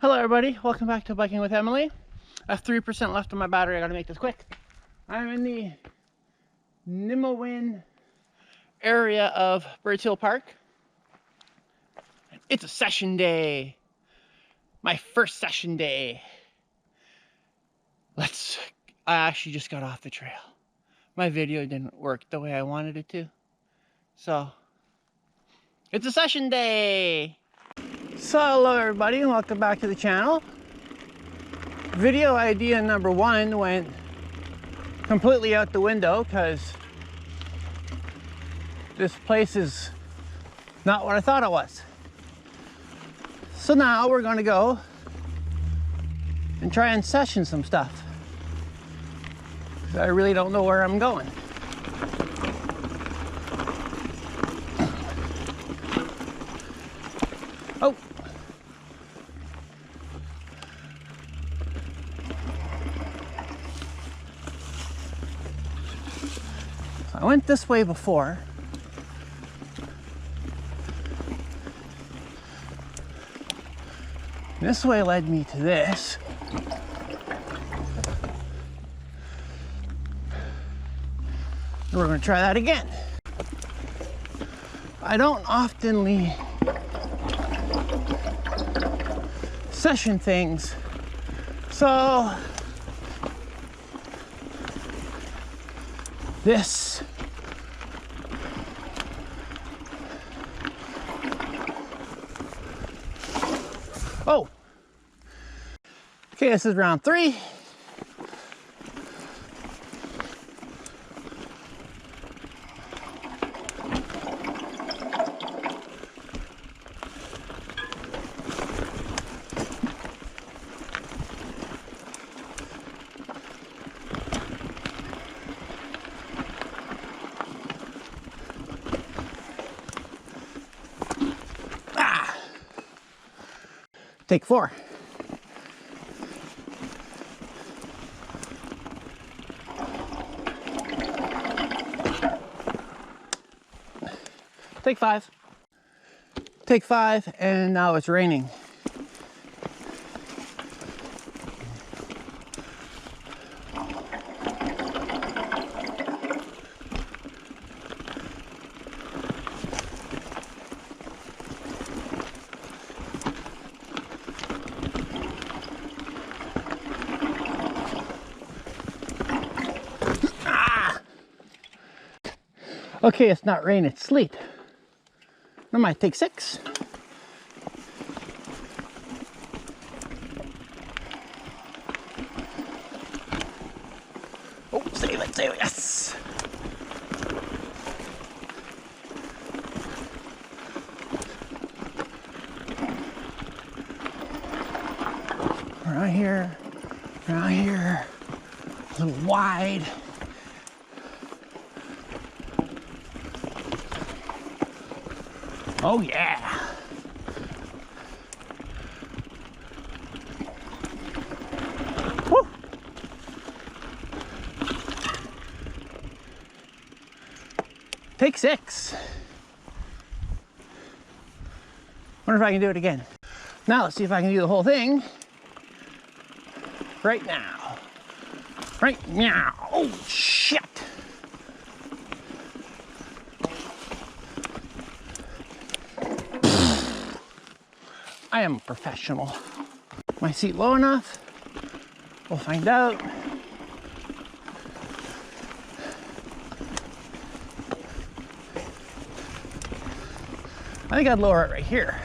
Hello everybody, welcome back to Biking with Emily. I have 3% left on my battery, I gotta make this quick. I'm in the Nimowin area of Birds Hill Park. It's a session day. My first session day. I actually just got off the trail. My video didn't work the way I wanted it to. So, it's a session day. So hello everybody and welcome back to the channel. Video idea number 1 went completely out the window because this place is not what I thought it was. So now we're going to go and try and session some stuff. I really don't know where I'm going. Oh! I went this way before. This way led me to this. We're going to try that again. I don't often session things, so this okay, this is round 3. Take 4. Take 5. Take 5, and now it's raining. Okay, it's not rain, it's sleet. I might take 6. Oh, save it, yes! Around here, a little wide. Oh yeah! Woo! Take 6. Wonder if I can do it again. Now let's see if I can do the whole thing right now. Right now. Oh shit! I am a professional. My seat low enough? We'll find out. I think I'd lower it right here.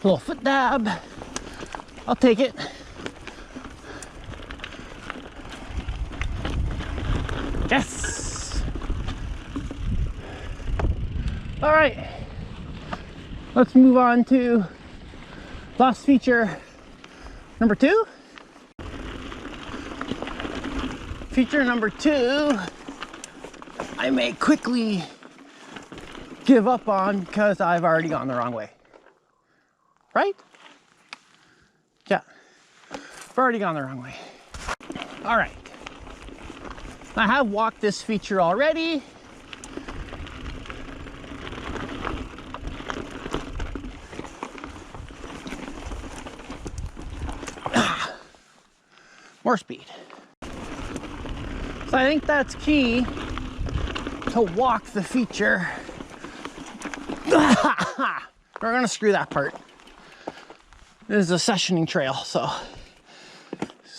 Little foot dab. I'll take it. Yes! All right. Let's move on to last feature number 2. Feature number 2 I may quickly give up on because I've already gone the wrong way. Right? Yeah. I've already gone the wrong way. All right. I have walked this feature already. More speed. So I think that's key to walk the feature. We're gonna screw that part. This is a sessioning trail, so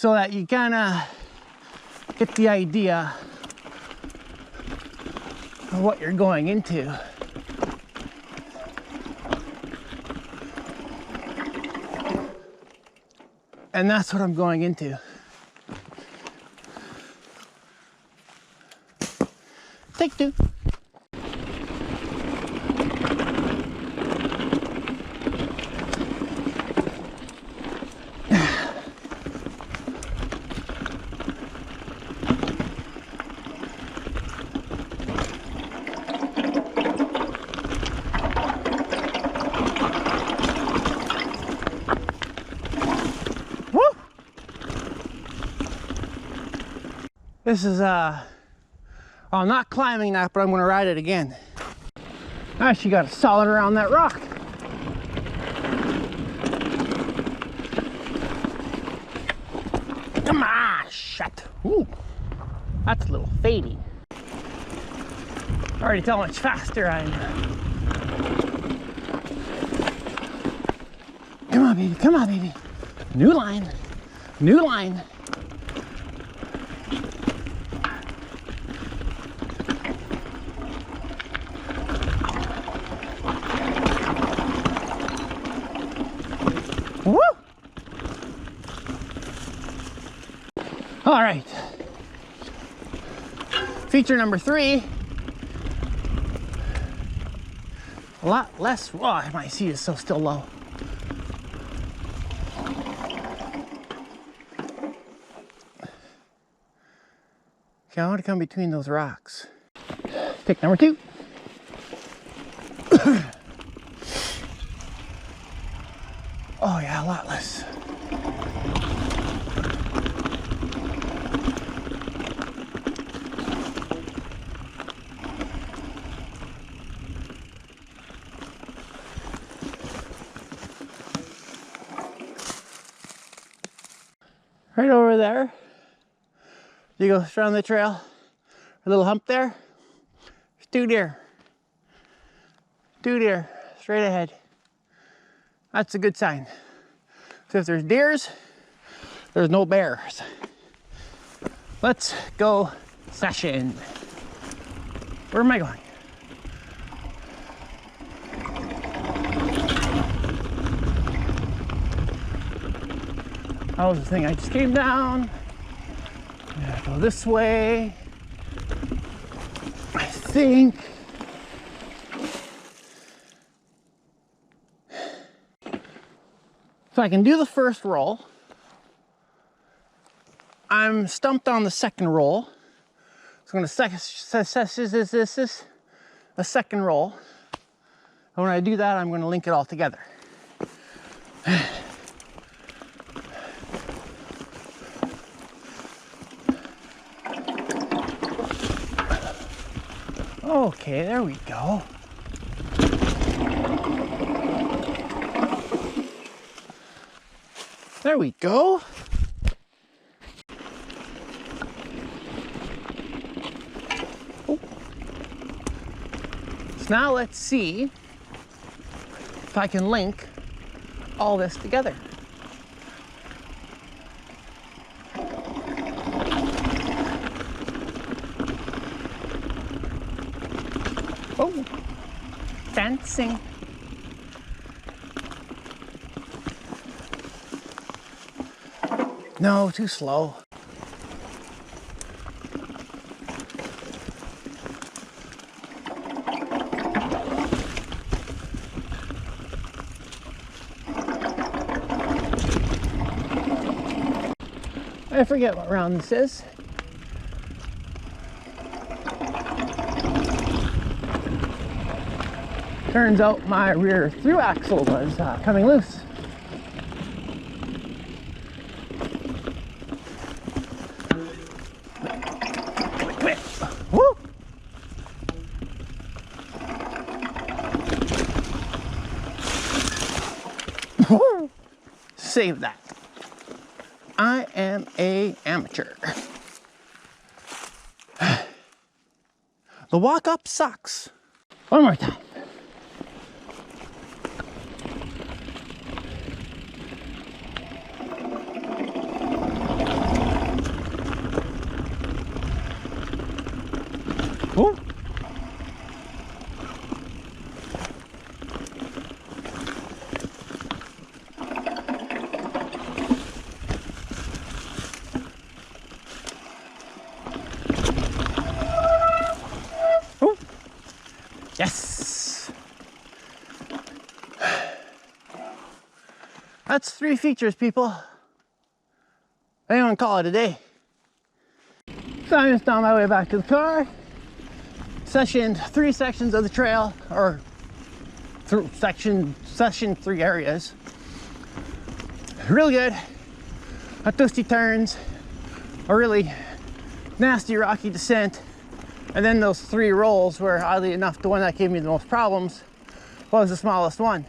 that you kind of get the idea of what you're going into. And that's what I'm going into. Take two. Woo! This is I'm not climbing that, but I'm gonna ride it again. I actually got it solid around that rock. Come on, shit. Ooh, that's a little fading. Already tell how much faster I am. Come on, baby, come on, baby. New line, new line. Woo! All right. Feature number 3. A lot less. Oh, my seat is so still low. Okay, I want to come between those rocks. Pick number 2. Oh yeah, a lot less. Right over there, you go around the trail, a little hump there, there's 2 deer. 2 deer, straight ahead. That's a good sign. So if there's deers, there's no bears. Let's go session. Where am I going? That was the thing I just came down. I'm gonna go this way. I think. So I can do the first roll. I'm stumped on the second roll. So I'm gonna this a second roll. And when I do that, I'm gonna link it all together. Okay, there we go. There we go. Oh. So now let's see if I can link all this together. Oh, dancing. No, too slow. I forget what round this is. Turns out my rear through axle was coming loose. Woo! Woo! Save that. I am a amateur. The walk up sucks. One more time. Ooh. Ooh. Yes. That's 3 features, people. Anyone call it a day. So I'm just on my way back to the car. Session 3 sections of the trail, or through session 3 areas. Real good. A twisty turns, a really nasty rocky descent, and then those 3 rolls where, oddly enough, the one that gave me the most problems was the smallest one.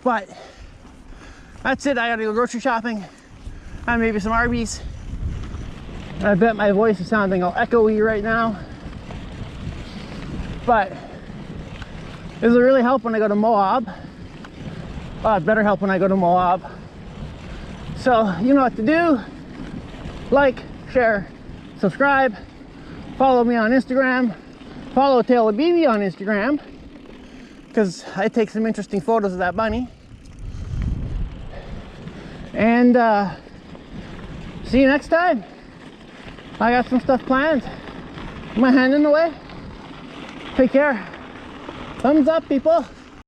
But that's it. I gotta go grocery shopping and maybe some Arby's. I bet my voice is sounding all echoey right now. But does it really help when I go to Moab? Well, it better help when I go to Moab. So you know what to do. Like, share, subscribe, follow me on Instagram, follow Taylor BB on Instagram, because I take some interesting photos of that bunny. And see you next time. I got some stuff planned. My hand in the way. Take care. Thumbs up, people.